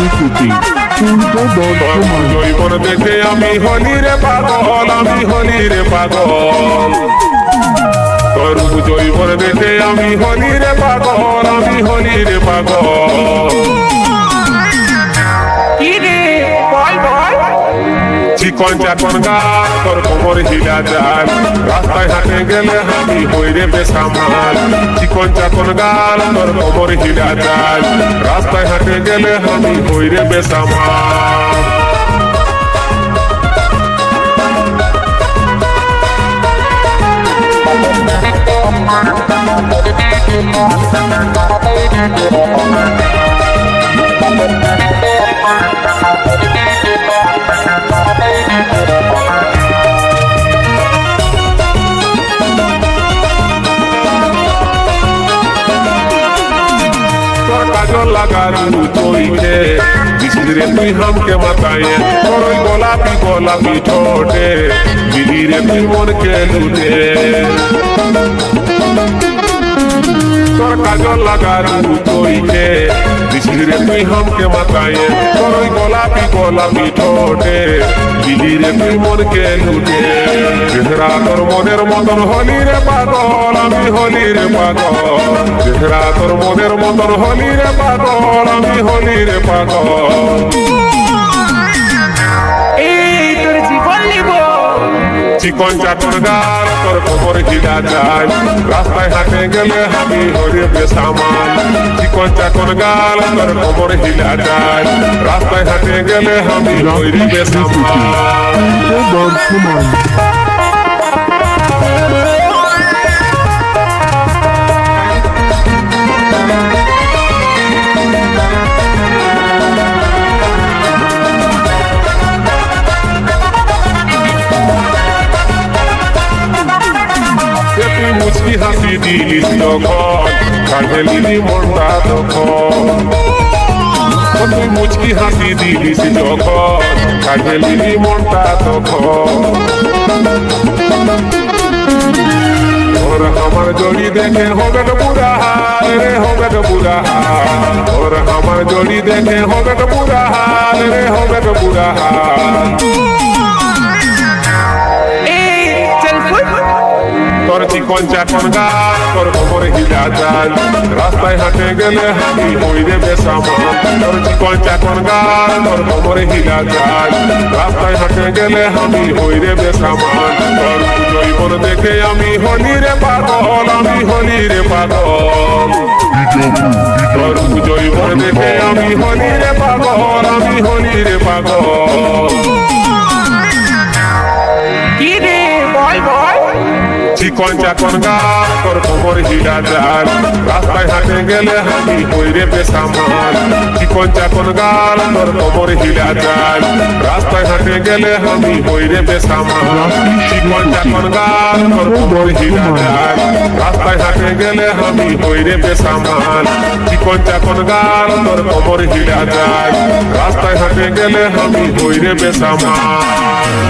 প্রস্তুতি পূর্ব বর্ধমান। জৈবন দেখে আমি হলি রে পাগল, আমি হলি রে পাগল। তরুণ জৈবন দেখে আমি হলি রে পাগল, আমি হলি রে পাগল। চিকন চাকন গাল তোর কোমর হিলা যায়, রাস্তায় হাঁটে গেলে আমি হই রে বেসামাল। চিকন চাকন গাল তোর কোমর হিলা যায়, রাস্তায় হাঁটে গেলে আমি হই রে বেসামাল। কাজল লাগালু তোইকে বিচিরে তুই হামকে মাথায়, তোর ওই গোলাপি গোলাপি ঠোঁটে বিলিরে তুই মনকে লুটে। তোর কাজল লাগালু তোইকে বিচিরে তুই হামকে মাথায়, তোর ওই গোলাপি গোলাপি ঠোঁটে বিলিরে তুই মনকে লুটে। চেহারা তোর মনের মতন হলি রে পাগল, আমি হলি রে পাগল। চেহারা তোর মনের মতন হলি রে পাগল, আমি হলি রে পাগল। চিকন চাকন গাল তোর কোমর হিলা যায়, রাস্তায় হাঁটে গেলে আমি হরি বেসামাল। চিকন চাকন গাল তোর কোমর হিলা যায়, রাস্তায় হাঁটে গেলে আমি হরি বেসামাল। পূর্ব বর্ধমান। মুচকি হাসি দিলিস যখন, কাঁধে লিলি মনটা তখন। তুই মুচকি হাসি দিলিস যখন, কাঁধে লিলি মনটা তখন। ওর আমার জড়ি দেখে হবে তো বুড়া হাল রে, হবে তো বুড়া হাল। ওর আমার জড়ি দেখে হবে তো বুড়া হাল রে, হবে তো বুড়া হাল। তোর চিকন চাকন গাল তোর কোমর হিলা যায়, রাস্তায় হাঁটে গেলে আমি হই রে বেসামাল। তোর চিকন চাকন গাল তোর কোমর হিলা যায়, রাস্তায় হাঁটে গেলে আমি হই রে বেসামাল। তোর জৈবন দেখে আমি হলি রে পাগল, আমি হলি রে পাগল। তোর জৈবন দেখে আমি হলি রে পাগল, আমি হলি রে পাগল। চিকন চাকন গাল তোর কোমর হিলা যায়, রাস্তায় হাঁটে গেলে আমি হই রে বেসামাল। চিকন চাকন গাল তোর কোমর হিলা যায়, রাস্তায় হাঁটে গেলে আমি হই রে বেসামাল। চিকন চাকন গাল তোর কোমর হিলা যায়, রাস্তায় হাঁটে গেলে আমি হই রে বেসামাল। চিকন চাকন গাল তোর কোমর হিলা যায়, রাস্তায় হাঁটে গেলে আমি হই রে বেসামাল।